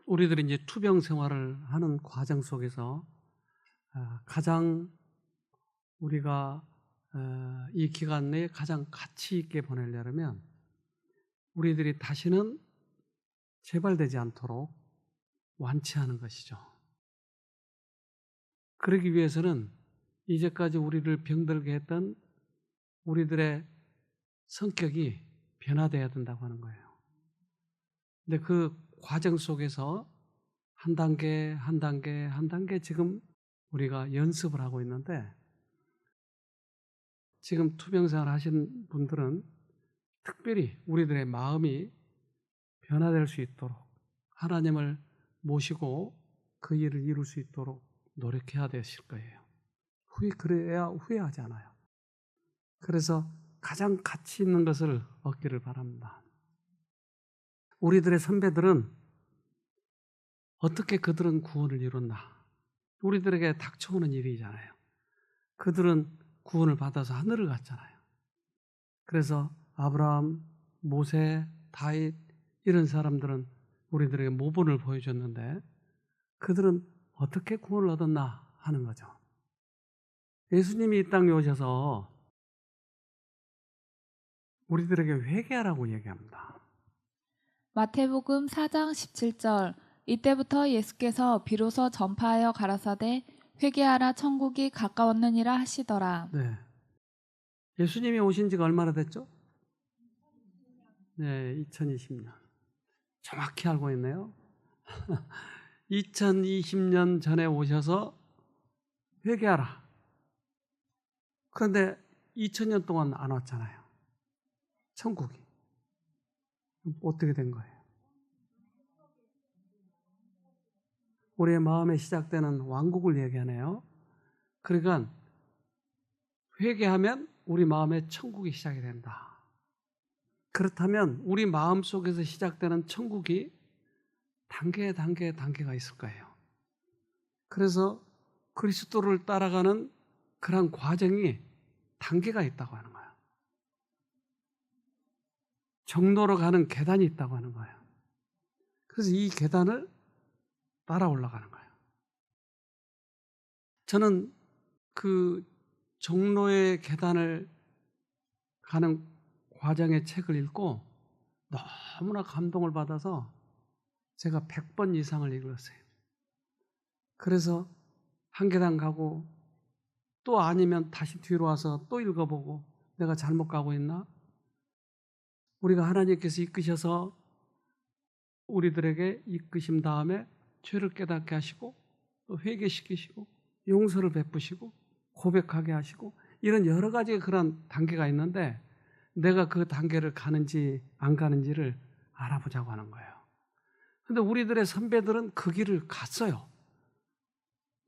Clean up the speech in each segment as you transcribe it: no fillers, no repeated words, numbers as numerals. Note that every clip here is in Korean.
우리들이 이제 투병 생활을 하는 과정 속에서 가장 우리가 이 기간 내에 가장 가치 있게 보내려면 우리들이 다시는 재발되지 않도록 완치하는 것이죠. 그러기 위해서는 이제까지 우리를 병들게 했던 우리들의 성격이 변화돼야 된다고 하는 거예요. 근데 그 과정 속에서 한 단계 한 단계 한 단계 지금 우리가 연습을 하고 있는데, 지금 투병생활 하신 분들은 특별히 우리들의 마음이 변화될 수 있도록 하나님을 모시고 그 일을 이룰 수 있도록 노력해야 되실 거예요. 그래야 후회하지 않아요. 그래서 가장 가치 있는 것을 얻기를 바랍니다. 우리들의 선배들은 어떻게 그들은 구원을 이뤘나? 우리들에게 닥쳐오는 일이잖아요. 그들은 구원을 받아서 하늘을 갔잖아요. 그래서 아브라함, 모세, 다윗 이런 사람들은 우리들에게 모본을 보여줬는데 그들은 어떻게 구원을 얻었나 하는 거죠. 예수님이 이 땅에 오셔서 우리들에게 회개하라고 얘기합니다. 마태복음 4장 17절. 이때부터 예수께서 비로소 전파하여 가라사대 회개하라 천국이 가까웠느니라 하시더라. 네. 예수님이 오신 지가 얼마나 됐죠? 네, 2020년. 정확히 알고 있네요. 2020년 전에 오셔서 회개하라. 그런데 2000년 동안 안 왔잖아요. 천국이. 어떻게 된 거예요? 우리의 마음에 시작되는 왕국을 얘기하네요. 그러니까 회개하면 우리 마음에 천국이 시작이 된다. 그렇다면 우리 마음 속에서 시작되는 천국이 단계가 있을 거예요. 그래서 그리스도를 따라가는 그런 과정이 단계가 있다고 하는 거예요. 정로로 가는 계단이 있다고 하는 거예요. 그래서 이 계단을 따라 올라가는 거예요. 저는 그 정로의 계단을 가는 과정의 책을 읽고 너무나 감동을 받아서 제가 100번 이상을 읽었어요. 그래서 한 계단 가고 또 아니면 다시 뒤로 와서 또 읽어보고 내가 잘못 가고 있나? 우리가 하나님께서 이끄셔서 우리들에게 이끄신 다음에 죄를 깨닫게 하시고 또 회개시키시고 용서를 베푸시고 고백하게 하시고 이런 여러 가지 그런 단계가 있는데 내가 그 단계를 가는지 안 가는지를 알아보자고 하는 거예요. 그런데 우리들의 선배들은 그 길을 갔어요.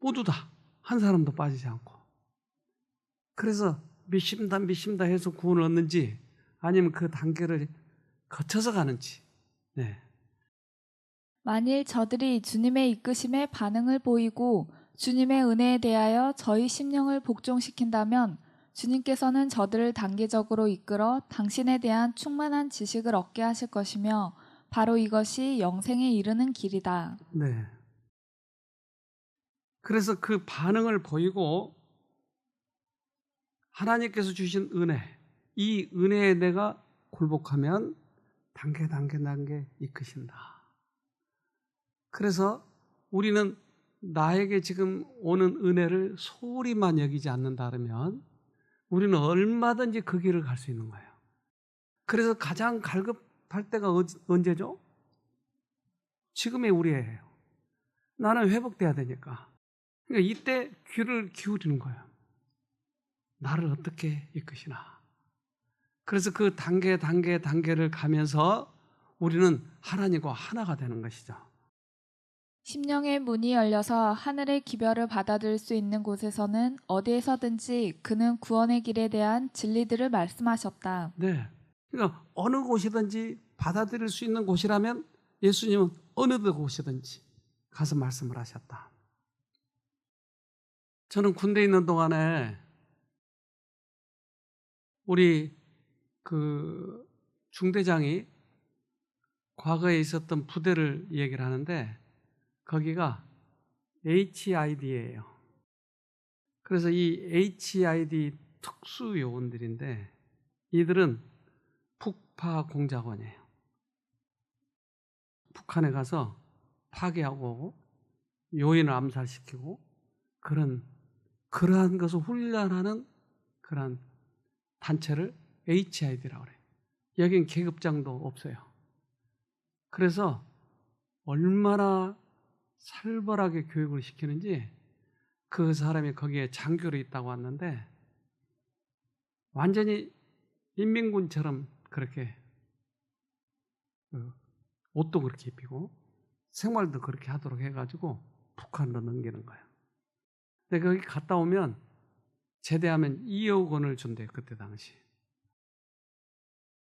모두 다. 한 사람도 빠지지 않고. 그래서 믿습니다 해서 구원을 얻는지 아니면 그 단계를 거쳐서 가는지. 네. 만일 저들이 주님의 이끄심에 반응을 보이고 주님의 은혜에 대하여 저희 심령을 복종시킨다면 주님께서는 저들을 단계적으로 이끌어 당신에 대한 충만한 지식을 얻게 하실 것이며 바로 이것이 영생에 이르는 길이다. 네. 그래서 그 반응을 보이고 하나님께서 주신 은혜, 이 은혜에 내가 굴복하면 단계 이끄신다. 그래서 우리는 나에게 지금 오는 은혜를 소홀히만 여기지 않는다면 우리는 얼마든지 그 길을 갈 수 있는 거예요. 그래서 가장 갈급할 때가 언제죠? 지금의 우리예요. 나는 회복돼야 되니까. 그러니까 이때 귀를 기울이는 거예요. 나를 어떻게 이끄시나. 그래서 그 단계를 가면서 우리는 하나님과 하나가 되는 것이죠. 심령의 문이 열려서 하늘의 기별을 받아들일 수 있는 곳에서는 어디에서든지 그는 구원의 길에 대한 진리들을 말씀하셨다. 네. 그러니까 어느 곳이든지 받아들일 수 있는 곳이라면 예수님은 어느 곳이든지 가서 말씀을 하셨다. 저는 군대에 있는 동안에 우리 그 중대장이 과거에 있었던 부대를 얘기를 하는데 거기가 HID예요. 그래서 이 HID 특수 요원들인데 이들은 북파 공작원이에요. 북한에 가서 파괴하고 오고 요인을 암살시키고 그러한 것을 훈련하는 그러한 단체를 HID라고 그래요. 여긴 계급장도 없어요. 그래서 얼마나 살벌하게 교육을 시키는지 그 사람이 거기에 장교로 있다고 왔는데 완전히 인민군처럼 그렇게 옷도 그렇게 입히고 생활도 그렇게 하도록 해가지고 북한으로 넘기는 거예요. 근데 거기 갔다 오면 제대하면 2억 원을 준대요. 그때 당시.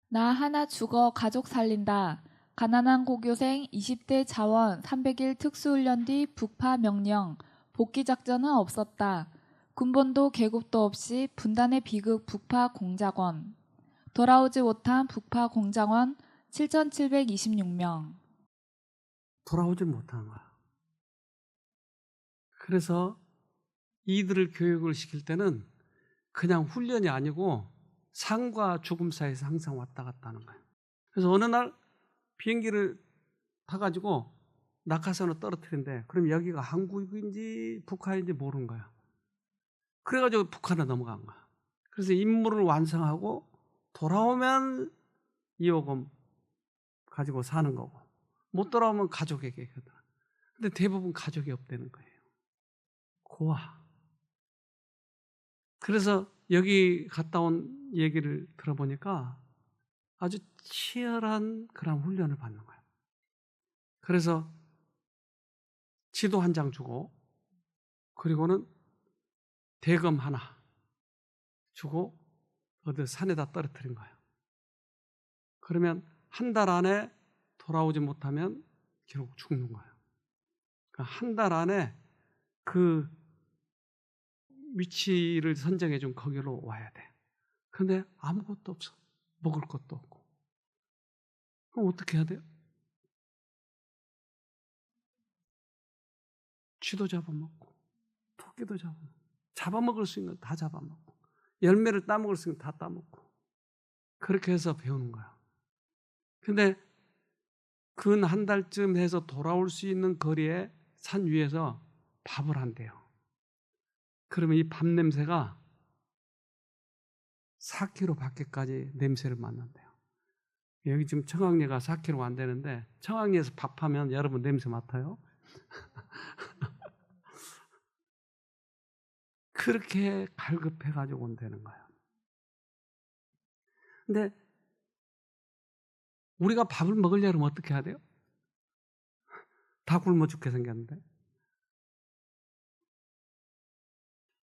나 하나 죽어 가족 살린다. 가난한 고교생 20대 자원 300일 특수훈련 뒤 북파 명령. 복귀 작전은 없었다. 군번도 계급도 없이 분단의 비극 북파 공작원. 돌아오지 못한 북파 공작원 7,726명. 돌아오지 못한 거야. 그래서 이들을 교육을 시킬 때는 그냥 훈련이 아니고 삶과 죽음 사이에서 항상 왔다 갔다 하는 거예요. 그래서 어느 날 비행기를 타가지고 낙하산으로 떨어뜨린대. 그럼 여기가 한국인지 북한인지 모르는 거야. 그래가지고 북한으로 넘어간 거야. 그래서 임무를 완성하고 돌아오면 2억 원 가지고 사는 거고 못 돌아오면 가족에게 거든. 근데 대부분 가족이 없다는 거예요. 고아. 그래서 여기 갔다 온 얘기를 들어보니까 아주 치열한 그런 훈련을 받는 거예요. 그래서 지도 한 장 주고 그리고는 대검 하나 주고 어디 산에다 떨어뜨린 거예요. 그러면 한 달 안에 돌아오지 못하면 결국 죽는 거예요. 그러니까 한 달 안에 그 위치를 선정해 준 거기로 와야 돼. 그런데 아무것도 없어. 먹을 것도 없고. 그럼 어떻게 해야 돼요? 쥐도 잡아먹고 토끼도 잡아먹고 잡아먹을 수 있는 거 다 잡아먹고 열매를 따먹을 수 있는 거 다 따먹고 그렇게 해서 배우는 거야. 근데 근 한 달쯤 해서 돌아올 수 있는 거리에 산 위에서 밥을 한대요. 그러면 이 밥 냄새가 4km 밖에까지 냄새를 맡는데요. 여기 지금 청학리가 4km가 안 되는데 청학리에서 밥하면 여러분 냄새 맡아요? 그렇게 갈급해가지고 온다는 거예요. 근데 우리가 밥을 먹으려면 어떻게 해야 돼요? 다 굶어 죽게 생겼는데.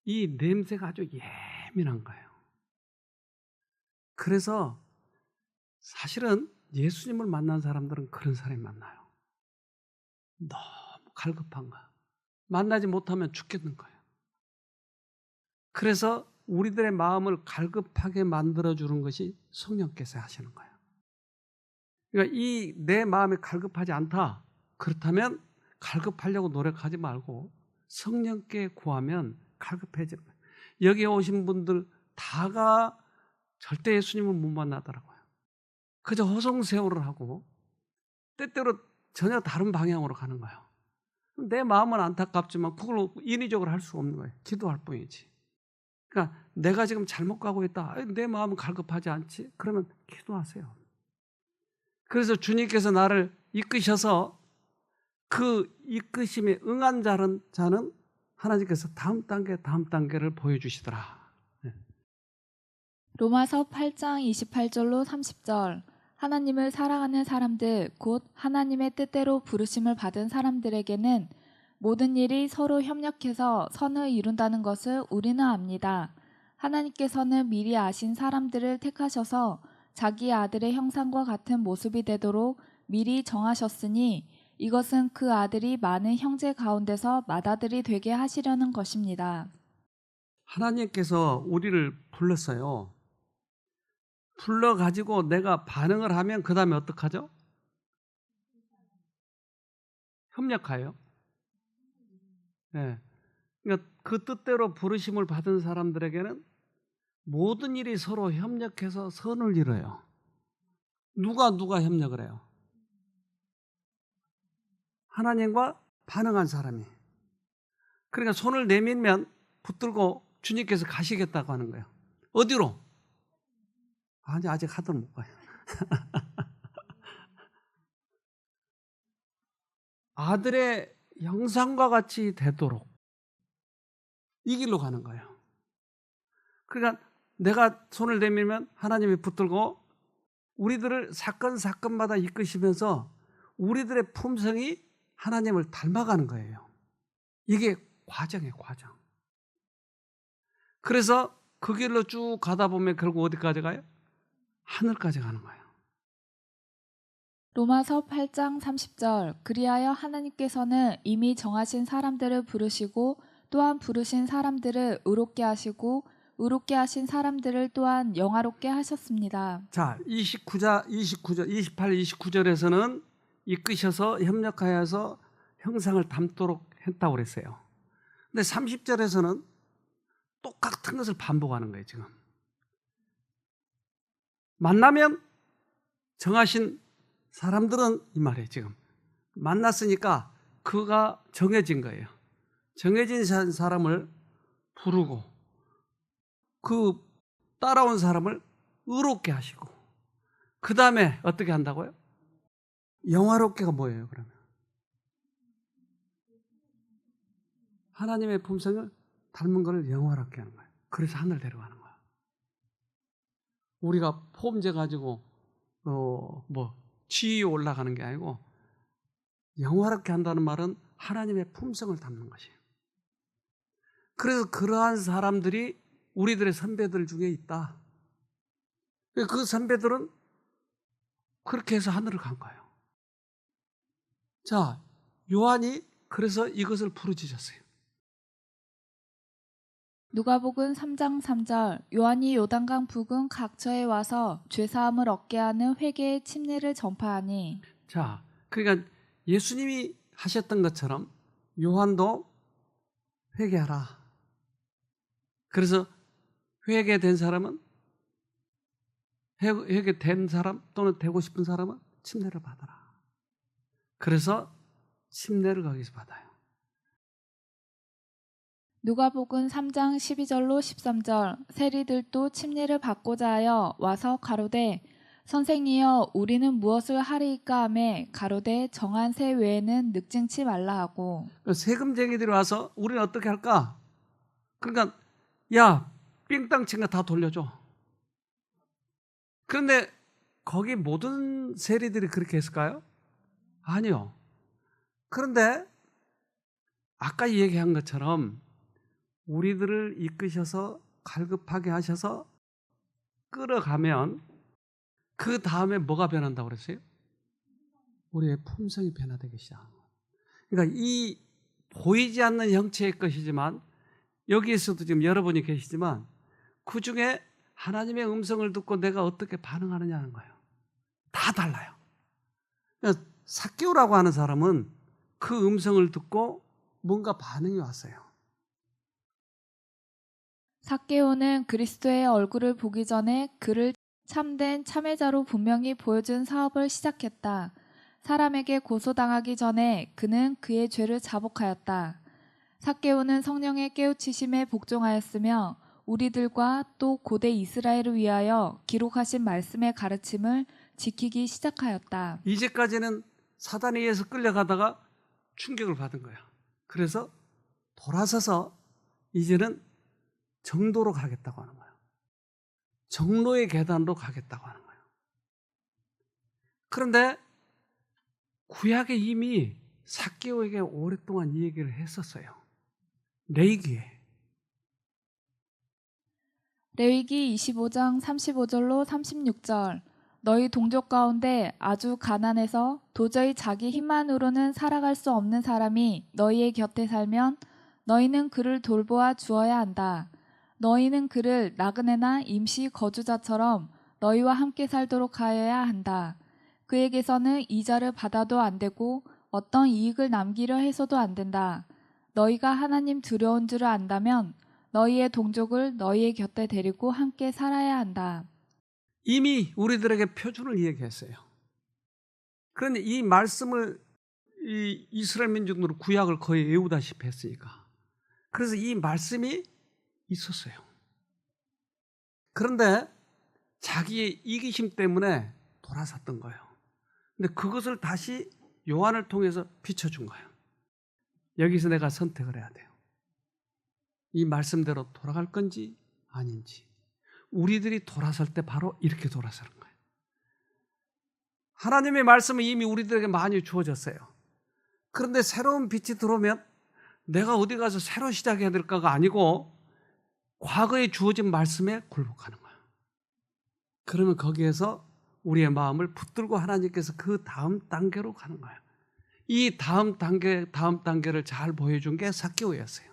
이 냄새가 아주 예민한 거예요. 그래서 사실은 예수님을 만난 사람들은 그런 사람이 만나요. 너무 갈급한 거야. 만나지 못하면 죽겠는 거예요. 그래서 우리들의 마음을 갈급하게 만들어주는 것이 성령께서 하시는 거예요. 그러니까 이 내 마음이 갈급하지 않다. 그렇다면 갈급하려고 노력하지 말고 성령께 구하면 갈급해지는 거예요. 여기에 오신 분들 다가 절대 예수님을 못 만나더라고요. 그저 허송세월을 하고 때때로 전혀 다른 방향으로 가는 거예요. 내 마음은 안타깝지만 그걸 인위적으로 할 수 없는 거예요. 기도할 뿐이지. 그러니까 내가 지금 잘못 가고 있다. 내 마음은 갈급하지 않지? 그러면 기도하세요. 그래서 주님께서 나를 이끄셔서 그 이끄심에 응한 자는 하나님께서 다음 단계를 보여주시더라. 로마서 8장 28절로 30절. 하나님을 사랑하는 사람들, 곧 하나님의 뜻대로 부르심을 받은 사람들에게는 모든 일이 서로 협력해서 선을 이룬다는 것을 우리는 압니다. 하나님께서는 미리 아신 사람들을 택하셔서 자기 아들의 형상과 같은 모습이 되도록 미리 정하셨으니 이것은 그 아들이 많은 형제 가운데서 맏아들이 되게 하시려는 것입니다. 하나님께서 우리를 불렀어요. 불러가지고 내가 반응을 하면 그 다음에 어떡하죠? 협력해요. 예. 그러니까 그 뜻대로 부르심을 받은 사람들에게는 모든 일이 서로 협력해서 선을 이뤄요. 누가 협력을 해요? 하나님과 반응한 사람이. 그러니까 손을 내밀면 붙들고 주님께서 가시겠다고 하는 거예요. 어디로? 아니, 아직 하도록 못 가요. 아들의 형상과 같이 되도록 이 길로 가는 거예요. 그러니까 내가 손을 내밀면 하나님이 붙들고 우리들을 사건마다 이끄시면서 우리들의 품성이 하나님을 닮아가는 거예요. 이게 과정이에요, 과정. 그래서 그 길로 쭉 가다 보면 결국 어디까지 가요? 하늘까지 가는 거예요. 로마서 8장 30절 그리하여 하나님께서는 이미 정하신 사람들을 부르시고 또한 부르신 사람들을 의롭게 하시고 의롭게 하신 사람들을 또한 영화롭게 하셨습니다. 자, 28, 29절에서는 이끄셔서 협력하여서 형상을 담도록 했다고 그랬어요. 근데 30절에서는 똑같은 것을 반복하는 거예요, 지금. 만나면 정하신 사람들은 이 말이에요, 지금. 만났으니까 그가 정해진 거예요. 정해진 사람을 부르고 그 따라온 사람을 의롭게 하시고 그 다음에 어떻게 한다고요? 영화롭게가 뭐예요, 그러면? 하나님의 품성을 닮은 것을 영화롭게 하는 거예요. 그래서 하늘 데려가는 거예요. 우리가 폼재 가지고 지위에 올라가는 게 아니고 영화롭게 한다는 말은 하나님의 품성을 담는 것이에요. 그래서 그러한 사람들이 우리들의 선배들 중에 있다. 그 선배들은 그렇게 해서 하늘을 간 거예요. 자, 요한이 그래서 이것을 부르짖었어요. 누가복음 3장 3절 요한이 요단강 부근 각처에 와서 죄사함을 얻게 하는 회개의 침례를 전파하니. 자, 그러니까 예수님이 하셨던 것처럼 요한도 회개하라. 그래서 회개된 사람은 회개된 사람 또는 되고 싶은 사람은 침례를 받아라. 그래서 침례를 거기서 받아요. 누가복음 3장 12절로 13절 세리들도 침례를 받고자 하여 와서 가로되 선생이여 우리는 무엇을 하리이까 하매 가로되 정한 세 외에는 늑증치 말라 하고. 세금쟁이들이 와서 우리는 어떻게 할까? 그러니까 야, 삥땅 친 거 다 돌려줘. 그런데 거기 모든 세리들이 그렇게 했을까요? 아니요. 그런데 아까 얘기한 것처럼 우리들을 이끄셔서 갈급하게 하셔서 끌어가면 그 다음에 뭐가 변한다고 그랬어요? 우리의 품성이 변화되기 시작하는 거예요. 그러니까 이 보이지 않는 형체의 것이지만 여기에서도 지금 여러분이 계시지만 그 중에 하나님의 음성을 듣고 내가 어떻게 반응하느냐 하는 거예요. 다 달라요. 그러니까 삭개오라고 하는 사람은 그 음성을 듣고 뭔가 반응이 왔어요. 삭개오는 그리스도의 얼굴을 보기 전에 그를 참된 참회자로 분명히 보여준 사업을 시작했다. 사람에게 고소당하기 전에 그는 그의 죄를 자복하였다. 삭개오는 성령의 깨우치심에 복종하였으며 우리들과 또 고대 이스라엘을 위하여 기록하신 말씀의 가르침을 지키기 시작하였다. 이제까지는 사단에 의해서 끌려가다가 충격을 받은 거예요. 그래서 돌아서서 이제는 정도로 가겠다고 하는 거예요. 정로의 계단으로 가겠다고 하는 거예요. 그런데 구약에 이미 삭개오에게 오랫동안 이 얘기를 했었어요. 레위기에. 레위기 25장 35절로 36절 너희 동족 가운데 아주 가난해서 도저히 자기 힘만으로는 살아갈 수 없는 사람이 너희의 곁에 살면 너희는 그를 돌보아 주어야 한다. 너희는 그를 나그네나 임시 거주자처럼 너희와 함께 살도록 하여야 한다. 그에게서는 이자를 받아도 안 되고 어떤 이익을 남기려 해서도 안 된다. 너희가 하나님 두려운 줄을 안다면 너희의 동족을 너희의 곁에 데리고 함께 살아야 한다. 이미 우리들에게 표준을 얘기했어요. 그런데 이 말씀을 이 이스라엘 민족들은 구약을 거의 외우다시피 했으니까. 그래서 이 말씀이 있었어요. 그런데 자기의 이기심 때문에 돌아섰던 거예요. 근데 그것을 다시 요한을 통해서 비춰준 거예요. 여기서 내가 선택을 해야 돼요. 이 말씀대로 돌아갈 건지 아닌지. 우리들이 돌아설 때 바로 이렇게 돌아서는 거예요. 하나님의 말씀은 이미 우리들에게 많이 주어졌어요. 그런데 새로운 빛이 들어오면 내가 어디 가서 새로 시작해야 될까가 아니고 과거에 주어진 말씀에 굴복하는 거예요. 그러면 거기에서 우리의 마음을 붙들고 하나님께서 그 다음 단계로 가는 거예요. 이 다음 단계를 잘 보여준 게 삭개오였어요.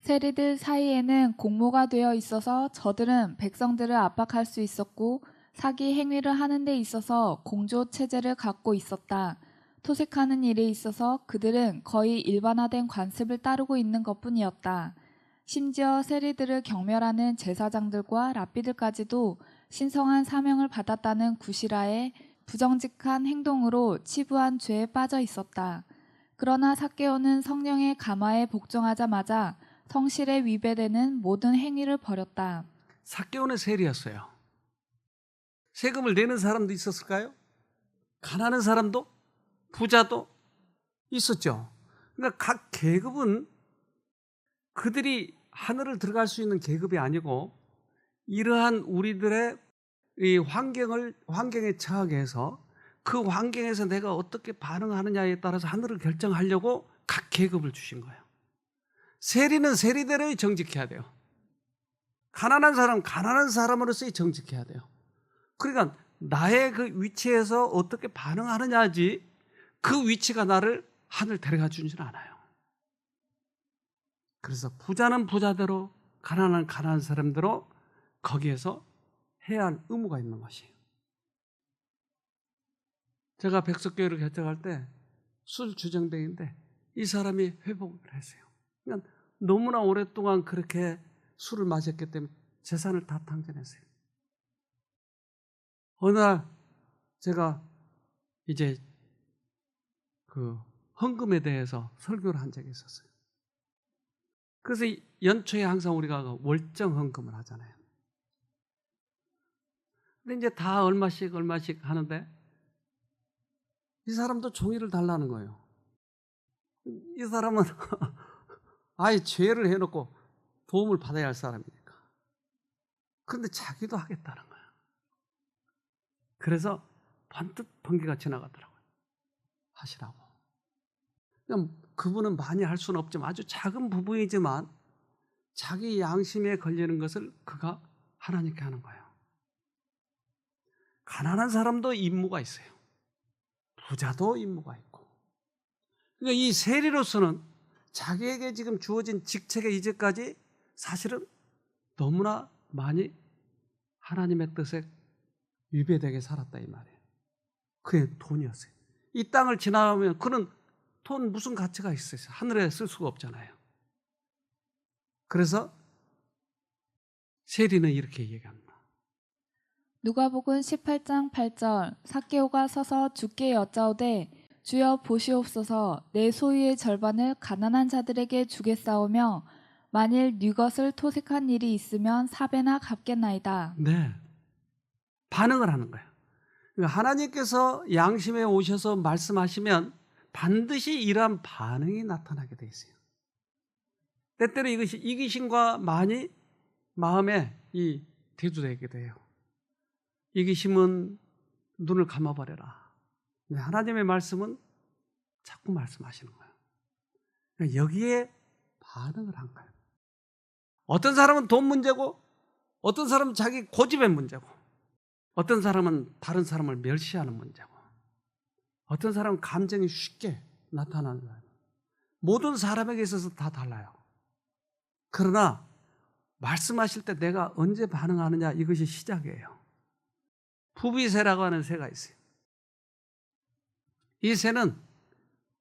세리들 사이에는 공모가 되어 있어서 저들은 백성들을 압박할 수 있었고 사기 행위를 하는 데 있어서 공조 체제를 갖고 있었다. 토색하는 일에 있어서 그들은 거의 일반화된 관습을 따르고 있는 것뿐이었다. 심지어 세리들을 경멸하는 제사장들과 랍비들까지도 신성한 사명을 받았다는 구시라의 부정직한 행동으로 치부한 죄에 빠져 있었다. 그러나 삭개오는 성령의 감화에 복종하자마자 성실에 위배되는 모든 행위를 버렸다. 삭개오는 세리였어요. 세금을 내는 사람도 있었을까요? 가난한 사람도? 부자도 있었죠. 그러니까 각 계급은 그들이 하늘을 들어갈 수 있는 계급이 아니고 이러한 우리들의 이 환경에 처하게 해서 그 환경에서 내가 어떻게 반응하느냐에 따라서 하늘을 결정하려고 각 계급을 주신 거예요. 세리는 세리대로 정직해야 돼요. 가난한 사람은 가난한 사람으로서 정직해야 돼요. 그러니까 나의 그 위치에서 어떻게 반응하느냐지 그 위치가 나를 하늘 데려가 주지는 않아요. 그래서 부자는 부자대로 가난한 사람대로 거기에서 해야 할 의무가 있는 것이에요. 제가 백석교회를 개척할 때 술 주정뱅인데 이 사람이 회복을 했어요. 그러니까 너무나 오랫동안 그렇게 술을 마셨기 때문에 재산을 다 탕진했어요. 어느 날 제가 이제 그 헌금에 대해서 설교를 한 적이 있었어요. 그래서 연초에 항상 우리가 월정 헌금을 하잖아요. 근데 이제 다 얼마씩 하는데 이 사람도 종이를 달라는 거예요. 이 사람은 아예 죄를 해놓고 도움을 받아야 할 사람이니까. 그런데 자기도 하겠다는 거예요. 그래서 번뜩 번개가 지나가더라고요. 하시라고. 그냥 그분은 많이 할 수는 없지만 아주 작은 부분이지만 자기 양심에 걸리는 것을 그가 하나님께 하는 거예요. 가난한 사람도 임무가 있어요. 부자도 임무가 있고. 그러니까 이 세리로서는 자기에게 지금 주어진 직책에 이제까지 사실은 너무나 많이 하나님의 뜻에 위배되게 살았다 이 말이에요. 그의 돈이었어요. 이 땅을 지나가면 그는 돈 무슨 가치가 있어요? 하늘에 쓸 수가 없잖아요. 그래서 세리는 이렇게 얘기합니다. 누가복음 18장 8절 삭개오가 서서 주께 여짜오되 주여 보시옵소서 내 소유의 절반을 가난한 자들에게 주겠사오며 만일 네 것을 토색한 일이 있으면 4배나 갚겠나이다. 네, 반응을 하는 거예요. 그러니까 하나님께서 양심에 오셔서 말씀하시면 반드시 이러한 반응이 나타나게 돼 있어요. 때때로 이것이 이기심과 많이 마음에 대두되게 돼요. 이기심은 눈을 감아버려라. 하나님의 말씀은 자꾸 말씀하시는 거예요. 그러니까 여기에 반응을 한 거예요. 어떤 사람은 돈 문제고 어떤 사람은 자기 고집의 문제고 어떤 사람은 다른 사람을 멸시하는 문제고 어떤 사람은 감정이 쉽게 나타나는 거예요. 모든 사람에게 있어서 다 달라요. 그러나 말씀하실 때 내가 언제 반응하느냐 이것이 시작이에요. 부비새라고 하는 새가 있어요. 이 새는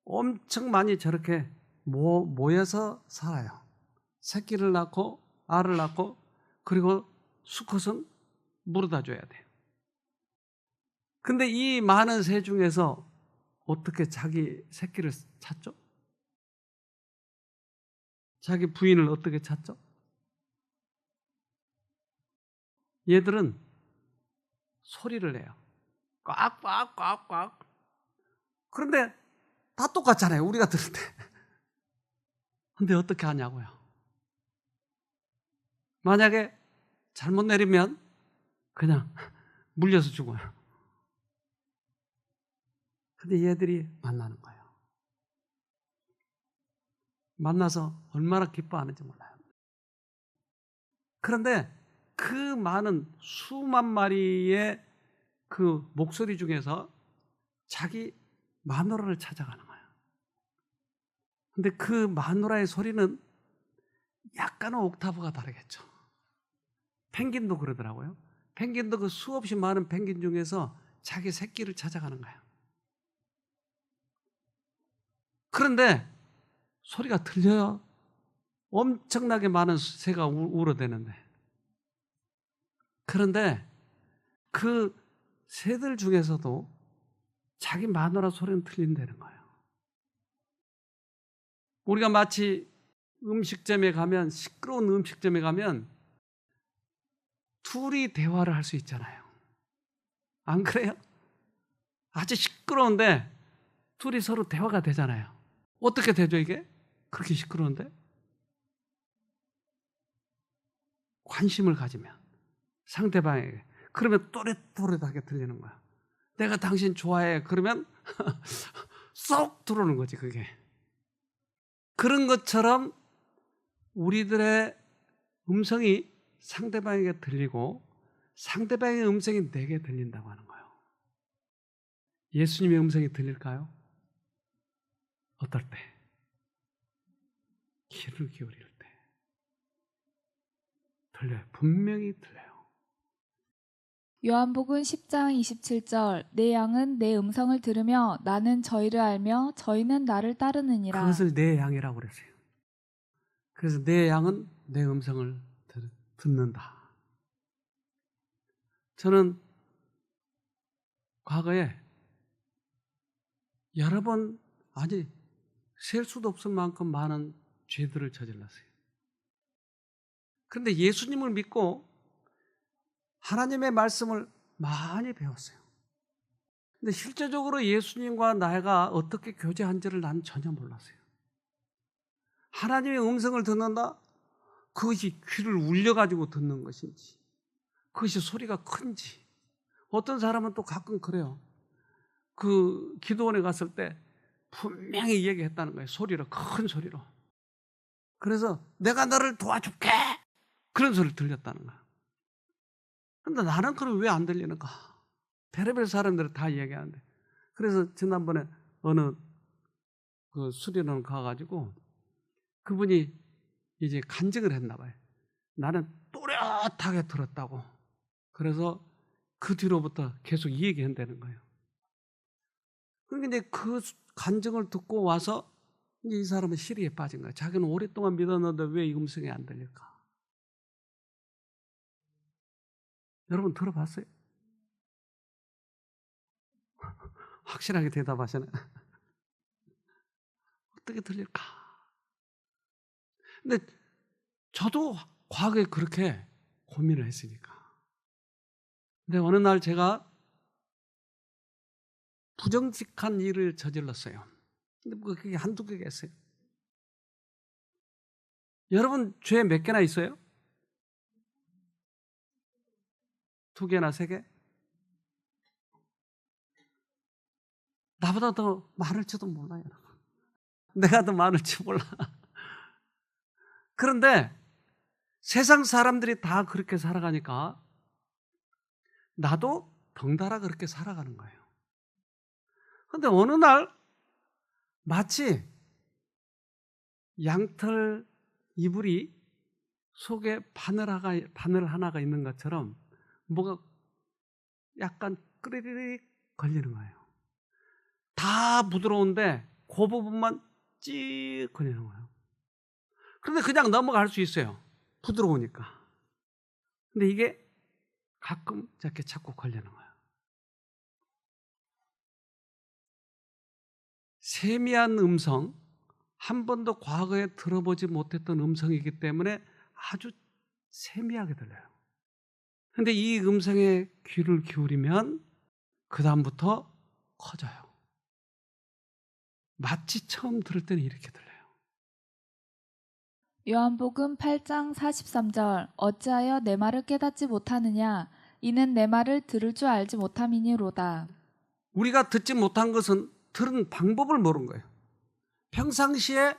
엄청 많이 저렇게 모여서 살아요. 새끼를 낳고 알을 낳고 그리고 수컷은 물어다 줘야 돼요. 근데 이 많은 새 중에서 어떻게 자기 새끼를 찾죠? 자기 부인을 어떻게 찾죠? 얘들은 소리를 내요. 꽉꽉꽉꽉. 그런데 다 똑같잖아요. 우리가 들을 때. 근데 어떻게 하냐고요. 만약에 잘못 내리면 그냥 물려서 죽어요. 근데 얘들이 만나는 거예요. 만나서 얼마나 기뻐하는지 몰라요. 그런데 그 많은 수만 마리의 그 목소리 중에서 자기 마누라를 찾아가는 거예요. 근데 그 마누라의 소리는 약간은 옥타브가 다르겠죠. 펭귄도 그러더라고요. 펭귄도 그 수없이 많은 펭귄 중에서 자기 새끼를 찾아가는 거예요. 그런데 소리가 들려요. 엄청나게 많은 새가 울어대는데. 그런데 그 새들 중에서도 자기 마누라 소리는 들린다는 거예요. 우리가 마치 음식점에 가면, 시끄러운 음식점에 가면 둘이 대화를 할 수 있잖아요. 안 그래요? 아주 시끄러운데 둘이 서로 대화가 되잖아요. 어떻게 되죠, 이게? 그렇게 시끄러운데? 관심을 가지면 상대방에게. 그러면 또렷또렷하게 들리는 거야. 내가 당신 좋아해. 그러면 쏙 들어오는 거지, 그게. 그런 것처럼 우리들의 음성이 상대방에게 들리고 상대방의 음성이 내게 들린다고 하는 거예요. 예수님의 음성이 들릴까요? 어떨 때? 귀를 기울일 때. 들려요. 분명히 들려요. 요한복음 10장 27절 내 양은 내 음성을 들으며 나는 저희를 알며 저희는 나를 따르느니라. 그것을 내 양이라고 그랬어요. 그래서 내 양은 내 음성을 듣는다. 저는 과거에 여러 번 아니 셀 수도 없을 만큼 많은 죄들을 저질렀어요. 그런데 예수님을 믿고 하나님의 말씀을 많이 배웠어요. 근데 실제적으로 예수님과 내가 어떻게 교제한지를 난 전혀 몰랐어요. 하나님의 음성을 듣는다? 그것이 귀를 울려가지고 듣는 것인지, 그것이 소리가 큰지. 어떤 사람은 또 가끔 그래요. 그 기도원에 갔을 때 분명히 얘기했다는 거예요. 소리로, 큰 소리로. 그래서 내가 너를 도와줄게! 그런 소리를 들렸다는 거예요. 근데 나는 그럼 왜 안 들리는가? 별의별 사람들은 다 얘기하는데. 그래서 지난번에 어느 그 수련원 가가지고 그분이 이제 간증을 했나 봐요. 나는 또렷하게 들었다고. 그래서 그 뒤로부터 계속 이 얘기 한다는 거예요. 그러니까 이제 그 간증을 듣고 와서 이제 이 사람은 시리에 빠진 거예요. 자기는 오랫동안 믿었는데 왜 이 음성이 안 들릴까? 여러분 들어봤어요? 확실하게 대답하시네. 어떻게 들릴까? 근데 저도 과거에 그렇게 고민을 했으니까. 근데 어느 날 제가 부정직한 일을 저질렀어요. 근데 그게 한두 개겠어요. 여러분 죄 몇 개나 있어요? 2개나 3개? 나보다 더 많을지도 몰라요. 내가 더 많을지 몰라. 그런데 세상 사람들이 다 그렇게 살아가니까 나도 덩달아 그렇게 살아가는 거예요. 그런데 어느 날 마치 양털 이불이 속에 바늘 하나가 있는 것처럼 뭐가 약간 끄리릭 걸리는 거예요. 다 부드러운데 그 부분만 찍 걸리는 거예요. 그런데 그냥 넘어갈 수 있어요. 부드러우니까. 근데 이게 가끔 이렇게 자꾸 걸리는 거예요. 세미한 음성, 한 번도 과거에 들어보지 못했던 음성이기 때문에 아주 세미하게 들려요. 근데 이 음성에 귀를 기울이면 그 다음부터 커져요. 마치 처음 들을 때는 이렇게 들려요. 요한복음 8장 43절 어찌하여 내 말을 깨닫지 못하느냐 이는 내 말을 들을 줄 알지 못함이니로다. 우리가 듣지 못한 것은 들은 방법을 모르는 거예요. 평상시에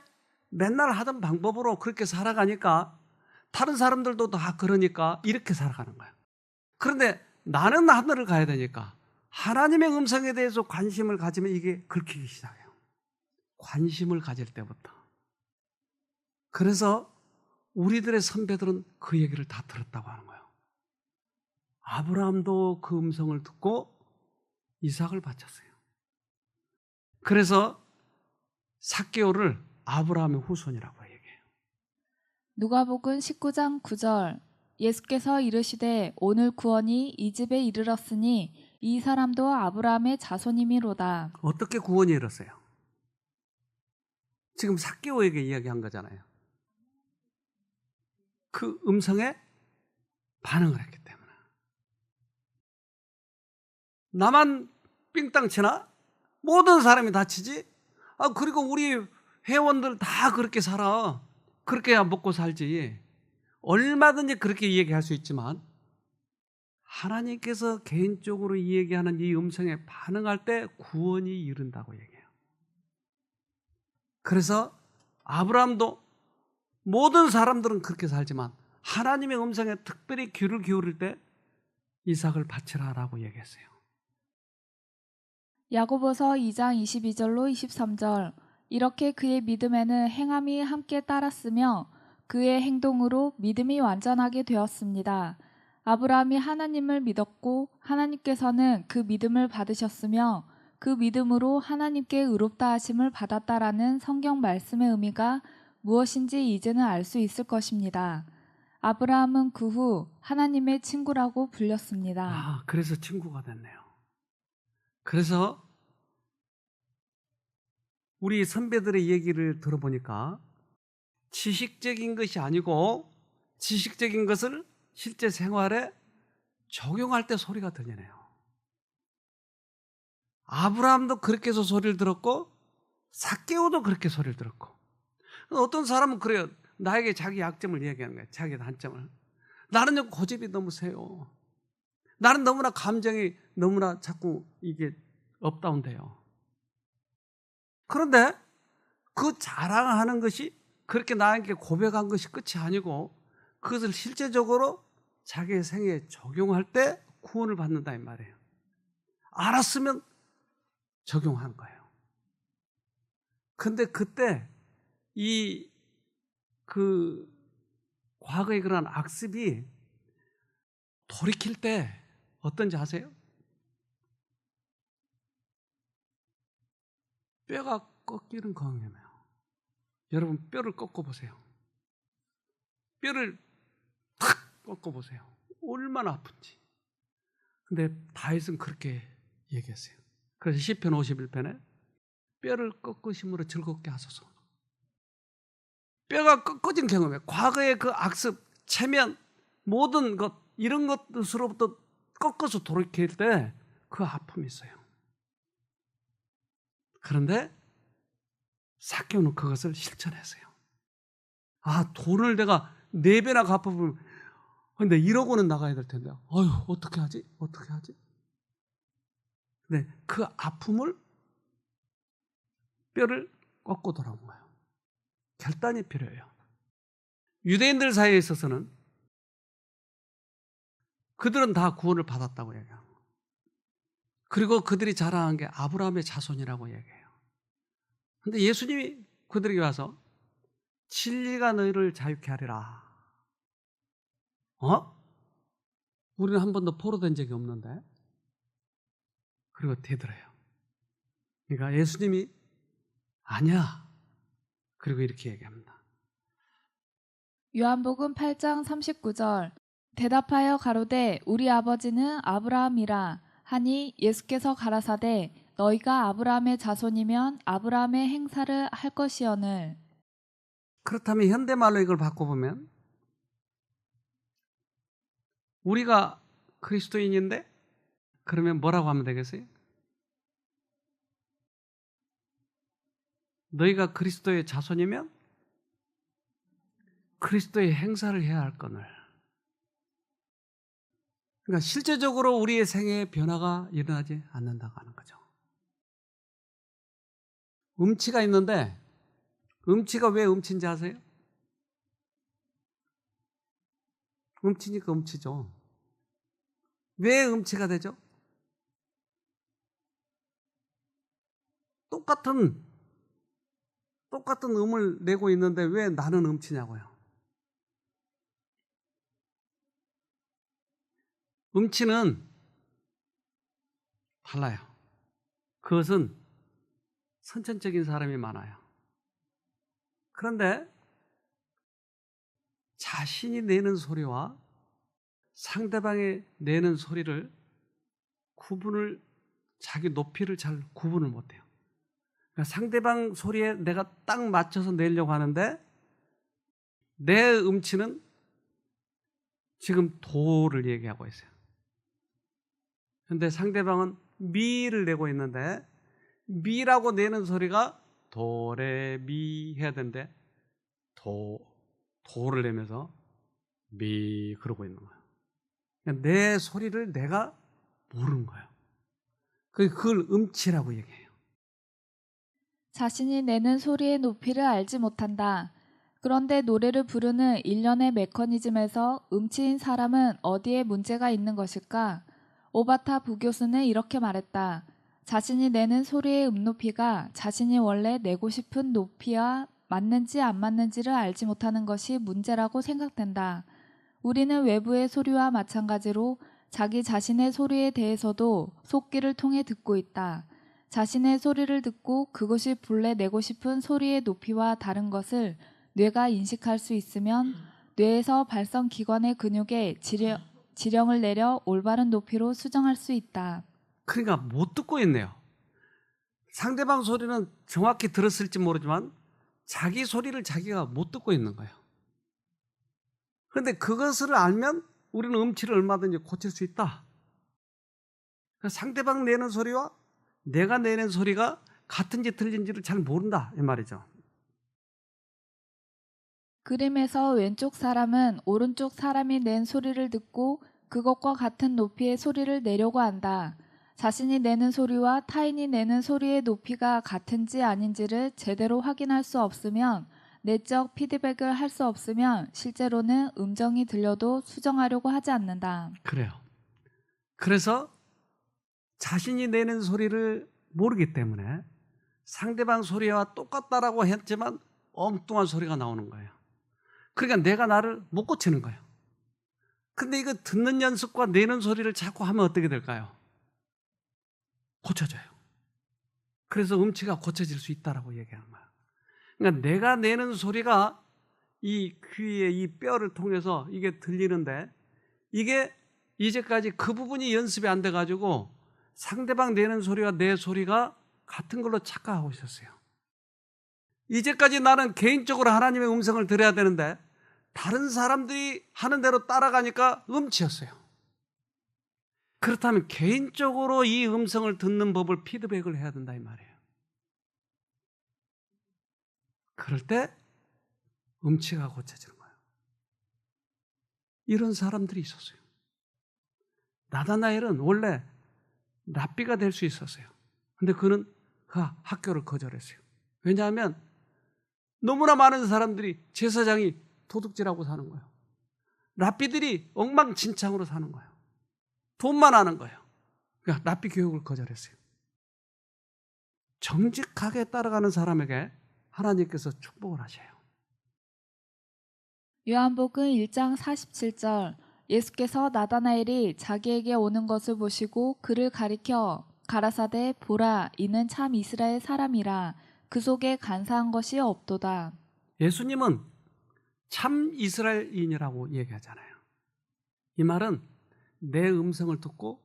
맨날 하던 방법으로 그렇게 살아가니까 다른 사람들도 다 그러니까 이렇게 살아가는 거예요. 그런데 나는 하늘을 가야 되니까 하나님의 음성에 대해서 관심을 가지면 이게 긁히기 시작해요. 관심을 가질 때부터. 그래서 우리들의 선배들은 그 얘기를 다 들었다고 하는 거예요. 아브라함도 그 음성을 듣고 이삭을 바쳤어요. 그래서 삭개오를 아브라함의 후손이라고 얘기해요. 누가복음 19장 9절 예수께서 이르시되 오늘 구원이 이 집에 이르렀으니 이 사람도 아브라함의 자손이미로다. 어떻게 구원이 이뤘어요? 지금 삭개오에게 이야기한 거잖아요. 그 음성에 반응을 했기 때문에. 나만 삥땅 치나? 모든 사람이 다치지? 그리고 우리 회원들 다 그렇게 살아. 그렇게 먹고 살지. 얼마든지 그렇게 이야기할 수 있지만 하나님께서 개인적으로 이야기하는 이 음성에 반응할 때 구원이 이른다고 얘기해요. 그래서 아브라함도 모든 사람들은 그렇게 살지만 하나님의 음성에 특별히 귀를 기울일 때 이삭을 바치라라고 얘기했어요. 야고보서 2장 22절로 23절 이렇게 그의 믿음에는 행함이 함께 따랐으며 그의 행동으로 믿음이 완전하게 되었습니다. 아브라함이 하나님을 믿었고 하나님께서는 그 믿음을 받으셨으며 그 믿음으로 하나님께 의롭다 하심을 받았다라는 성경 말씀의 의미가 무엇인지 이제는 알 수 있을 것입니다. 아브라함은 그 후 하나님의 친구라고 불렸습니다. 그래서 친구가 됐네요. 그래서 우리 선배들의 얘기를 들어보니까 지식적인 것이 아니고 지식적인 것을 실제 생활에 적용할 때 소리가 들리네요. 아브라함도 그렇게 해서 소리를 들었고 삭개오도 그렇게 소리를 들었고 어떤 사람은 그래요. 나에게 자기 약점을 얘기하는 거예요. 자기 단점을. 나는 고집이 너무 세요. 나는 너무나 감정이 너무나 자꾸 이게 업다운돼요. 그런데 그 자랑하는 것이 그렇게 나에게 고백한 것이 끝이 아니고 그것을 실제적으로 자기의 생애에 적용할 때 구원을 받는다 이 말이에요. 알았으면 적용한 거예요. 근데 그때 과거에 그런 악습이 돌이킬 때 어떤지 아세요? 뼈가 꺾이는 경험이에요. 여러분 뼈를 꺾어보세요. 뼈를 탁 꺾어보세요. 얼마나 아픈지. 근데 다윗은 그렇게 얘기했어요. 그래서 시편 51편에 뼈를 꺾으심으로 즐겁게 하소서. 뼈가 꺾어진 경험이에요. 과거의 그 악습, 체면, 모든 것 이런 것으로부터 꺾어서 돌이킬 때 그 아픔이 있어요. 그런데 삭개오는 그것을 실천했어요. 돈을 내가 4배나 갚아보면 근데 1억원은 나가야 될 텐데 어떻게 하지? 근데 그 아픔을 뼈를 꺾고 돌아온 거예요. 결단이 필요해요. 유대인들 사이에 있어서는 그들은 다 구원을 받았다고 얘기해요. 그리고 그들이 자랑한 게 아브라함의 자손이라고 얘기해요. 근데 예수님이 그들에게 와서 진리가 너희를 자유케 하리라. 우리는 한 번도 포로된 적이 없는데. 그리고 되들어요. 그러니까 예수님이 아니야. 그리고 이렇게 얘기합니다. 요한복음 8장 39절 대답하여 가로되 우리 아버지는 아브라함이라 하니 예수께서 가라사대 너희가 아브라함의 자손이면 아브라함의 행사를 할 것이오늘. 그렇다면 현대말로 이걸 바꿔보면 우리가 그리스도인인데 그러면 뭐라고 하면 되겠어요? 너희가 그리스도의 자손이면 그리스도의 행사를 해야 할 거늘. 그러니까 실제적으로 우리의 생애에 변화가 일어나지 않는다고 하는 거죠. 음치가 있는데 음치가 왜 음치인지 아세요? 음치니까 음치죠. 왜 음치가 되죠? 똑같은 음을 내고 있는데 왜 나는 음치냐고요. 음치는 달라요. 그것은 선천적인 사람이 많아요. 그런데 자신이 내는 소리와 상대방이 내는 소리를 자기 높이를 잘 구분을 못해요. 그러니까 상대방 소리에 내가 딱 맞춰서 내려고 하는데 내 음치는 지금 도를 얘기하고 있어요. 그런데 상대방은 미를 내고 있는데 미라고 내는 소리가 도레 미 해야 되는데 도를 내면서 미 그러고 있는 거예요. 그러니까 내 소리를 내가 모르는 거예요. 그걸 음치라고 얘기해요. 자신이 내는 소리의 높이를 알지 못한다. 그런데 노래를 부르는 일련의 메커니즘에서 음치인 사람은 어디에 문제가 있는 것일까? 오바타 부교수는 이렇게 말했다. 자신이 내는 소리의 음높이가 자신이 원래 내고 싶은 높이와 맞는지 안 맞는지를 알지 못하는 것이 문제라고 생각된다. 우리는 외부의 소리와 마찬가지로 자기 자신의 소리에 대해서도 속기를 통해 듣고 있다. 자신의 소리를 듣고 그것이 본래 내고 싶은 소리의 높이와 다른 것을 뇌가 인식할 수 있으면 뇌에서 발성기관의 근육에 지령을 내려 올바른 높이로 수정할 수 있다. 그러니까 못 듣고 있네요. 상대방 소리는 정확히 들었을지 모르지만 자기 소리를 자기가 못 듣고 있는 거예요. 그런데 그것을 알면 우리는 음치를 얼마든지 고칠 수 있다. 그러니까 상대방 내는 소리와 내가 내는 소리가 같은지 틀린지를 잘 모른다 이 말이죠. 그림에서 왼쪽 사람은 오른쪽 사람이 낸 소리를 듣고 그것과 같은 높이의 소리를 내려고 한다. 자신이 내는 소리와 타인이 내는 소리의 높이가 같은지 아닌지를 제대로 확인할 수 없으면, 내적 피드백을 할 수 없으면 실제로는 음정이 들려도 수정하려고 하지 않는다. 그래요. 그래서 자신이 내는 소리를 모르기 때문에 상대방 소리와 똑같다라고 했지만 엉뚱한 소리가 나오는 거예요. 그러니까 내가 나를 못 고치는 거예요. 근데 이거 듣는 연습과 내는 소리를 자꾸 하면 어떻게 될까요? 고쳐져요. 그래서 음치가 고쳐질 수 있다라고 얘기하는 거예요. 그러니까 내가 내는 소리가 이 귀의 이 뼈를 통해서 이게 들리는데 이게 이제까지 그 부분이 연습이 안 돼가지고 상대방 내는 소리와 내 소리가 같은 걸로 착각하고 있었어요. 이제까지 나는 개인적으로 하나님의 음성을 들어야 되는데 다른 사람들이 하는 대로 따라가니까 음치였어요. 그렇다면 개인적으로 이 음성을 듣는 법을 피드백을 해야 된다 이 말이에요. 그럴 때 음치가 고쳐지는 거예요. 이런 사람들이 있었어요. 나다나엘은 원래 랍비가 될 수 있었어요. 근데 그는 그 학교를 거절했어요. 왜냐하면 너무나 많은 사람들이 제사장이 도둑질하고 사는 거예요. 랍비들이 엉망진창으로 사는 거예요. 돈만 하는 거예요. 그러니까 랍비 교육을 거절했어요. 정직하게 따라가는 사람에게 하나님께서 축복을 하셔요. 요한복음 1장 47절 예수께서 나다나엘이 자기에게 오는 것을 보시고 그를 가리켜 가라사대 보라 이는 참 이스라엘 사람이라 그 속에 간사한 것이 없도다. 예수님은 참 이스라엘인이라고 얘기하잖아요. 이 말은 내 음성을 듣고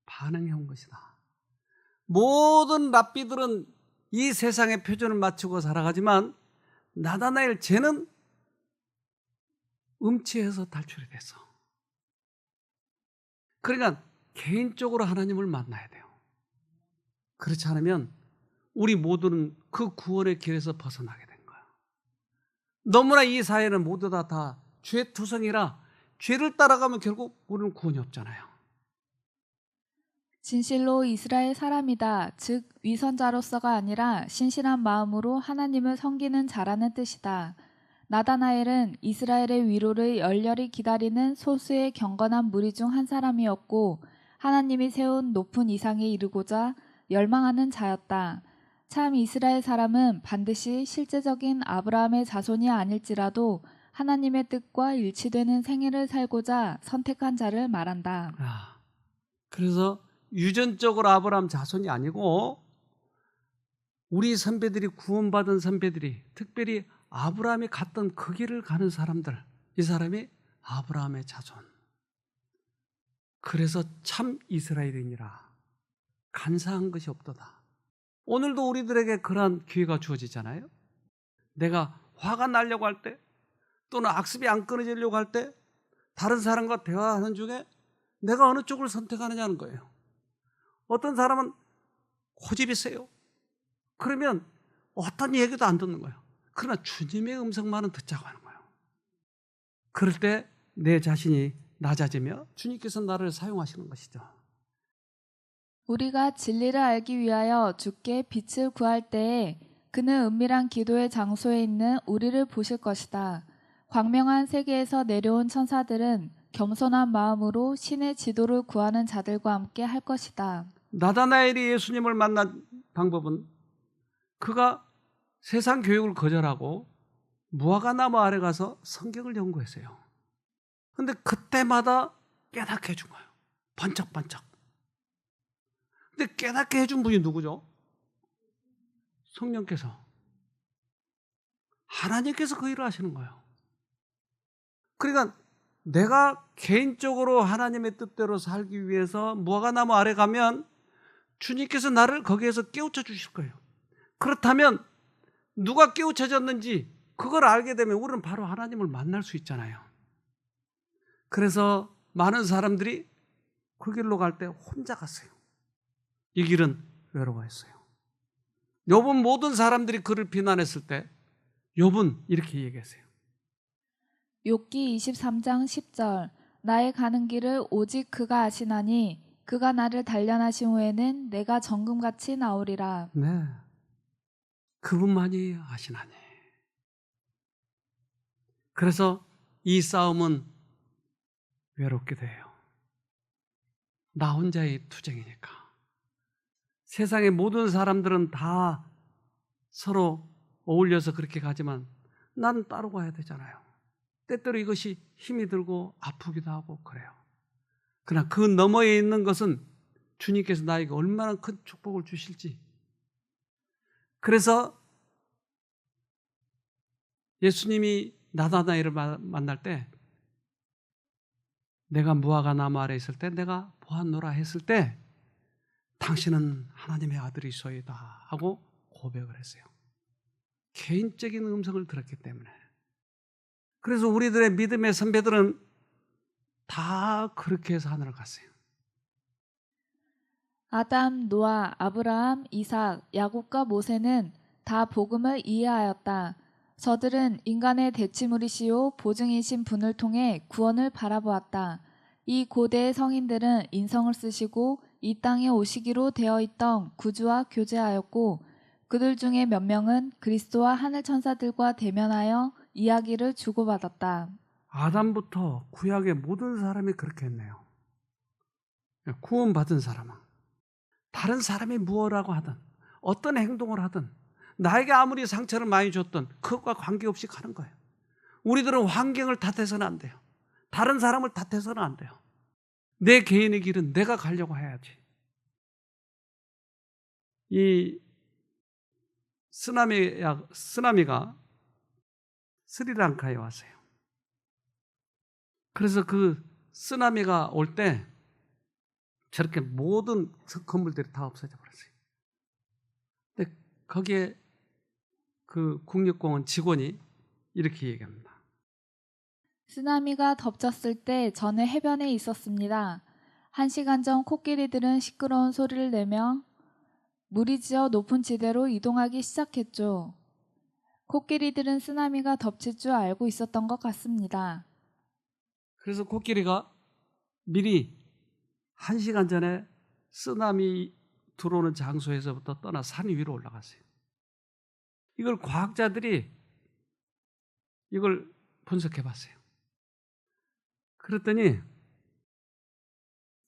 반응해 온 것이다. 모든 랍비들은 이 세상의 표준을 맞추고 살아가지만 나다나엘 쟤는 음치에서 탈출이 됐어. 그러니까 개인적으로 하나님을 만나야 돼요. 그렇지 않으면 우리 모두는 그 구원의 길에서 벗어나게 된 거야. 너무나 이 사회는 모두 다 죄투성이라 죄를 따라가면 결국 우리는 구원이 없잖아요. 진실로 이스라엘 사람이다. 즉 위선자로서가 아니라 신실한 마음으로 하나님을 섬기는 자라는 뜻이다. 나다나엘은 이스라엘의 위로를 열렬히 기다리는 소수의 경건한 무리 중 한 사람이었고 하나님이 세운 높은 이상에 이르고자 열망하는 자였다. 참 이스라엘 사람은 반드시 실제적인 아브라함의 자손이 아닐지라도 하나님의 뜻과 일치되는 생애를 살고자 선택한 자를 말한다. 그래서 유전적으로 아브라함 자손이 아니고 우리 선배들이 구원받은 선배들이 특별히 아브라함이 갔던 그 길을 가는 사람들, 이 사람이 아브라함의 자손. 그래서 참 이스라엘인이라 간사한 것이 없도다. 오늘도 우리들에게 그러한 기회가 주어지잖아요. 내가 화가 나려고 할 때 또는 악습이 안 끊어지려고 할 때 다른 사람과 대화하는 중에 내가 어느 쪽을 선택하느냐는 거예요. 어떤 사람은 고집이 세요. 그러면 어떤 얘기도 안 듣는 거예요. 그러나 주님의 음성만은 듣자고 하는 거예요. 그럴 때 내 자신이 낮아지며 주님께서 나를 사용하시는 것이죠. 우리가 진리를 알기 위하여 주께 빛을 구할 때에 그는 은밀한 기도의 장소에 있는 우리를 보실 것이다. 광명한 세계에서 내려온 천사들은 겸손한 마음으로 신의 지도를 구하는 자들과 함께 할 것이다. 나다나엘이 예수님을 만난 방법은 그가 세상 교육을 거절하고 무화과나무 아래 가서 성경을 연구했어요. 근데 그때마다 깨닫게 해준 거예요. 번쩍번쩍. 근데 깨닫게 해준 분이 누구죠? 성령께서. 하나님께서 그 일을 하시는 거예요. 그러니까 내가 개인적으로 하나님의 뜻대로 살기 위해서 무화과나무 아래 가면 주님께서 나를 거기에서 깨우쳐 주실 거예요. 그렇다면 누가 깨우쳐졌는지 그걸 알게 되면 우리는 바로 하나님을 만날 수 있잖아요. 그래서 많은 사람들이 그 길로 갈 때 혼자 갔어요. 이 길은 외로워했어요. 욥은 모든 사람들이 그를 비난했을 때 욥은 이렇게 얘기했어요. 욥기 23장 10절 나의 가는 길을 오직 그가 아시나니 그가 나를 단련하신 후에는 내가 정금같이 나오리라. 네, 그분만이 아시나니. 그래서 이 싸움은 외롭게 돼요. 나 혼자의 투쟁이니까. 세상의 모든 사람들은 다 서로 어울려서 그렇게 가지만 난 따로 가야 되잖아요. 때때로 이것이 힘이 들고 아프기도 하고 그래요. 그러나 그 너머에 있는 것은 주님께서 나에게 얼마나 큰 축복을 주실지. 그래서 예수님이 나다나엘을 만날 때 내가 무화과나무 아래 있을 때 내가 보았노라 했을 때 당신은 하나님의 아들이소이다 하고 고백을 했어요. 개인적인 음성을 들었기 때문에. 그래서 우리들의 믿음의 선배들은 다 그렇게 해서 하늘을 갔어요. 아담, 노아, 아브라함, 이삭, 야곱과 모세는 다 복음을 이해하였다. 저들은 인간의 대치물이시요 보증이신 분을 통해 구원을 바라보았다. 이 고대의 성인들은 인성을 쓰시고 이 땅에 오시기로 되어 있던 구주와 교제하였고 그들 중에 몇 명은 그리스도와 하늘 천사들과 대면하여 이야기를 주고받았다. 아담부터 구약의 모든 사람이 그렇게 했네요. 구원받은 사람은 다른 사람이 무엇라고 하든 어떤 행동을 하든 나에게 아무리 상처를 많이 줬든 그것과 관계없이 가는 거예요. 우리들은 환경을 탓해서는 안 돼요. 다른 사람을 탓해서는 안 돼요. 내 개인의 길은 내가 가려고 해야지. 이 쓰나미가 스리랑카에 왔어요. 그래서 그 쓰나미가 올 때 저렇게 모든 건물들이 다 없어져 버렸어요. 근데 거기에 그 국립공원 직원이 이렇게 얘기합니다. 쓰나미가 덮쳤을 때 저는 해변에 있었습니다. 1시간 전 코끼리들은 시끄러운 소리를 내며 무리지어 높은 지대로 이동하기 시작했죠. 코끼리들은 쓰나미가 덮칠 줄 알고 있었던 것 같습니다. 그래서 코끼리가 미리 1시간 전에 쓰나미 들어오는 장소에서부터 떠나 산 위로 올라갔어요. 이걸 과학자들이 이걸 분석해 봤어요. 그랬더니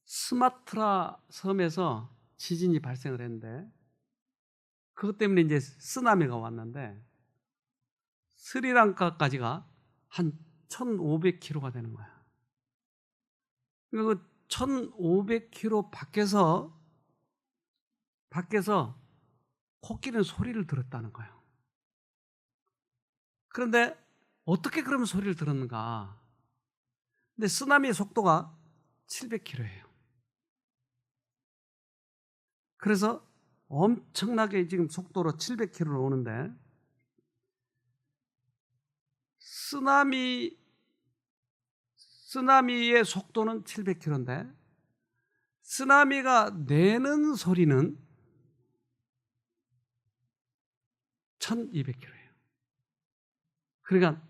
스마트라 섬에서 지진이 발생을 했는데 그것 때문에 이제 쓰나미가 왔는데 스리랑카까지가 한 1,500km가 되는 거야. 그 1,500km 밖에서 코끼리는 소리를 들었다는 거예요. 그런데 어떻게 그러면 소리를 들었는가? 근데 쓰나미의 속도가 700km예요. 그래서 엄청나게 지금 속도로 700km로 오는데 쓰나미의 속도는 700km인데 쓰나미가 내는 소리는 1200km예요. 그러니까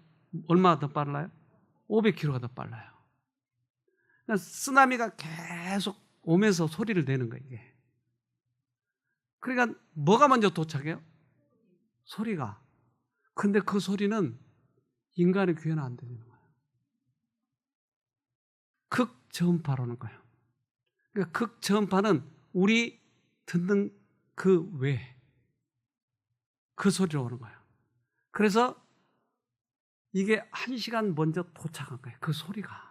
얼마가 더 빨라요? 500km가 더 빨라요. 그러니까 쓰나미가 계속 오면서 소리를 내는 거예요, 이게. 그러니까 뭐가 먼저 도착해요? 소리가. 근데 그 소리는 인간의 귀에는 안 들리는 거예요. 극저음파라는 거예요. 그러니까 극저음파는 우리 듣는 그 외, 그 소리로 오는 거예요. 그래서 이게 1시간 먼저 도착한 거예요. 그 소리가.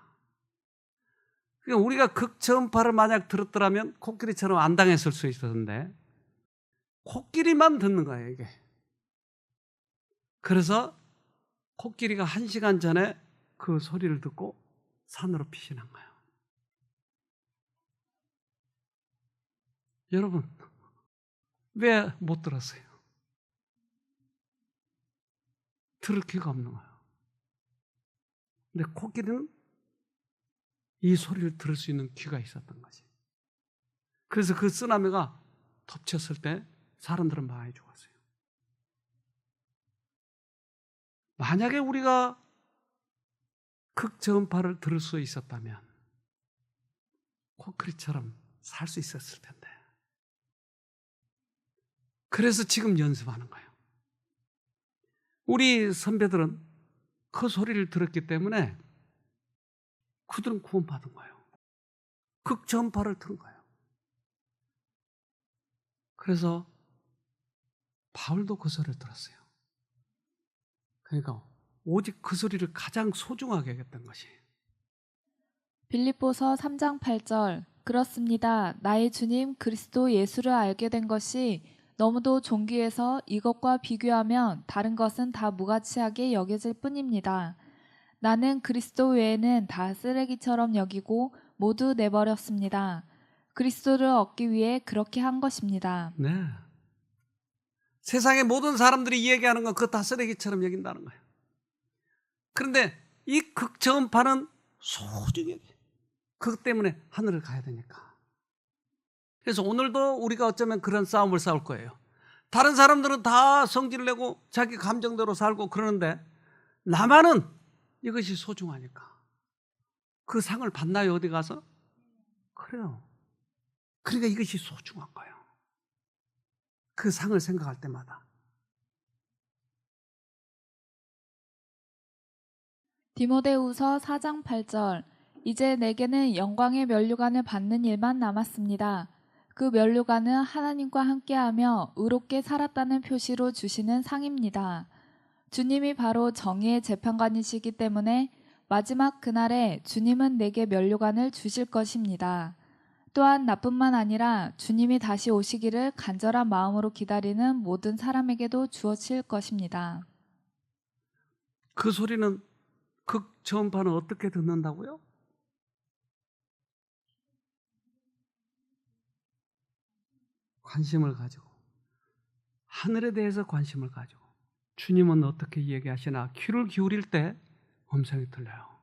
그러니까 우리가 극저음파를 만약 들었더라면 코끼리처럼 안 당했을 수 있었는데 코끼리만 듣는 거예요, 이게. 그래서 코끼리가 1시간 전에 그 소리를 듣고 산으로 피신한 거예요. 여러분, 왜 못 들었어요? 들을 기회가 없는 거예요. 근데 코끼리는 이 소리를 들을 수 있는 귀가 있었던 거지. 그래서 그 쓰나미가 덮쳤을 때 사람들은 많이 죽었어요. 만약에 우리가 극저음파를 들을 수 있었다면 코끼리처럼 살 수 있었을 텐데. 그래서 지금 연습하는 거예요. 우리 선배들은 그 소리를 들었기 때문에 그들은 구원받은 거예요. 극저음파를 들은 거예요. 그래서 바울도 그 소리를 들었어요. 그러니까 오직 그 소리를 가장 소중하게 여겼던 것이. 빌립보서 3장 8절 그렇습니다. 나의 주님 그리스도 예수를 알게 된 것이 너무도 존귀해서 이것과 비교하면 다른 것은 다 무가치하게 여겨질 뿐입니다. 나는 그리스도 외에는 다 쓰레기처럼 여기고 모두 내버렸습니다. 그리스도를 얻기 위해 그렇게 한 것입니다. 네. 세상의 모든 사람들이 이야기하는 건 그거 다 쓰레기처럼 여긴다는 거예요. 그런데 이 극저음파는 소중히 여겨요. 그것 때문에 하늘을 가야 되니까. 그래서 오늘도 우리가 어쩌면 그런 싸움을 싸울 거예요. 다른 사람들은 다 성질을 내고 자기 감정대로 살고 그러는데 나만은 이것이 소중하니까. 그 상을 받나요, 어디 가서? 그래요. 그러니까 이것이 소중한 거예요. 그 상을 생각할 때마다. 디모데후서 4장 8절 이제 내게는 영광의 면류관을 받는 일만 남았습니다. 그 면류관은 하나님과 함께하며 의롭게 살았다는 표시로 주시는 상입니다. 주님이 바로 정의의 재판관이시기 때문에 마지막 그날에 주님은 내게 면류관을 주실 것입니다. 또한 나뿐만 아니라 주님이 다시 오시기를 간절한 마음으로 기다리는 모든 사람에게도 주어질 것입니다. 그 소리는 극 저음파는 어떻게 듣는다고요? 관심을 가지고, 하늘에 대해서 관심을 가지고, 주님은 어떻게 얘기하시나 귀를 기울일 때 음성이 들려요.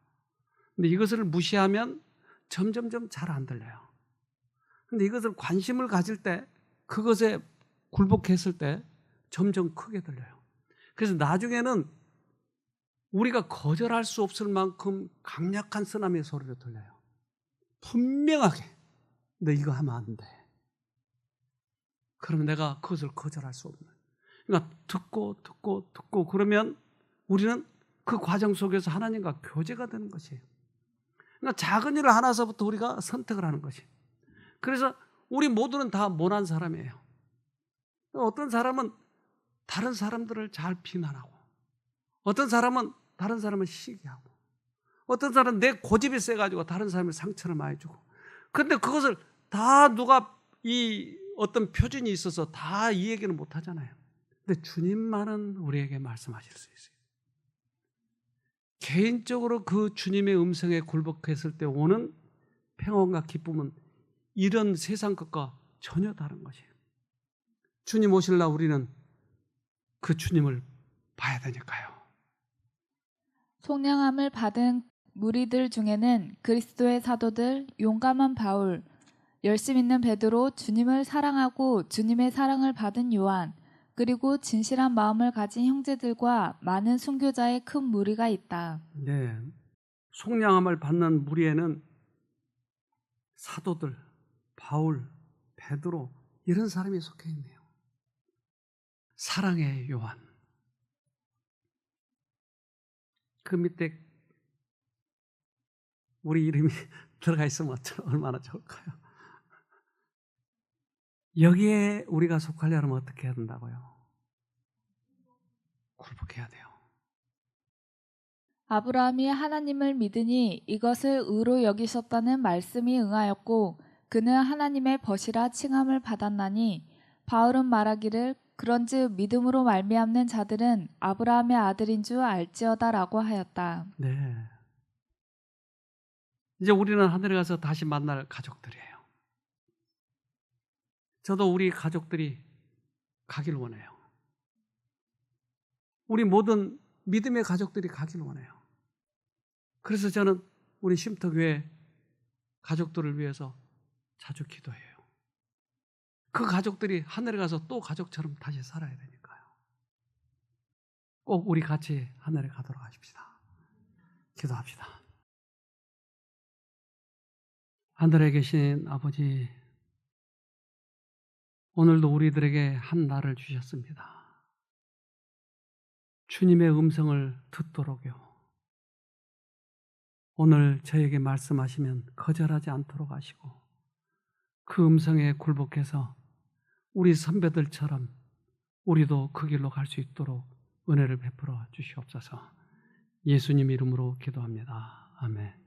근데 이것을 무시하면 점점점 잘 안 들려요. 근데 이것을 관심을 가질 때, 그것에 굴복했을 때 점점 크게 들려요. 그래서 나중에는 우리가 거절할 수 없을 만큼 강력한 쓰나미의 소리로 들려요. 분명하게. 너 이거 하면 안 돼. 그러면 내가 그것을 거절할 수 없는. 그러니까 듣고 그러면 우리는 그 과정 속에서 하나님과 교제가 되는 것이에요. 그러니까 작은 일을 하나서부터 우리가 선택을 하는 것이. 그래서 우리 모두는 다 모난 사람이에요. 어떤 사람은 다른 사람들을 잘 비난하고, 어떤 사람은 다른 사람을 시기하고, 어떤 사람은 내 고집이 세가지고 다른 사람을 상처를 많이 주고. 그런데 그것을 다 누가 이 어떤 표준이 있어서 다 이 얘기는 못 하잖아요. 근데 주님만은 우리에게 말씀하실 수 있어요. 개인적으로 그 주님의 음성에 굴복했을 때 오는 평안과 기쁨은 이런 세상 것과 전혀 다른 것이에요. 주님 오실 날 우리는 그 주님을 봐야 되니까요. 속량함을 받은 무리들 중에는 그리스도의 사도들, 용감한 바울, 열심 있는 베드로, 주님을 사랑하고 주님의 사랑을 받은 요한, 그리고 진실한 마음을 가진 형제들과 많은 순교자의 큰 무리가 있다. 네, 속량함을 받는 무리에는 사도들, 바울, 베드로 이런 사람이 속해 있네요. 사랑의 요한. 그 밑에 우리 이름이 들어가 있으면 얼마나 좋을까요? 여기에 우리가 속하려면 어떻게 해야 된다고요? 굴복해야 돼요. 아브라함이 하나님을 믿으니 이것을 의로 여기셨다는 말씀이 응하였고 그는 하나님의 벗이라 칭함을 받았나니 바울은 말하기를 그런즉 믿음으로 말미암는 자들은 아브라함의 아들인 줄 알지어다라고 하였다. 네. 이제 우리는 하늘에 가서 다시 만날 가족들이에요. 저도 우리 가족들이 가길 원해요. 우리 모든 믿음의 가족들이 가길 원해요. 그래서 저는 우리 쉼터교회 가족들을 위해서 자주 기도해요. 그 가족들이 하늘에 가서 또 가족처럼 다시 살아야 되니까요. 꼭 우리 같이 하늘에 가도록 하십시다. 기도합시다. 하늘에 계신 아버지, 오늘도 우리들에게 한 날을 주셨습니다. 주님의 음성을 듣도록요. 오늘 저에게 말씀하시면 거절하지 않도록 하시고 그 음성에 굴복해서 우리 선배들처럼 우리도 그 길로 갈 수 있도록 은혜를 베풀어 주시옵소서. 예수님 이름으로 기도합니다. 아멘.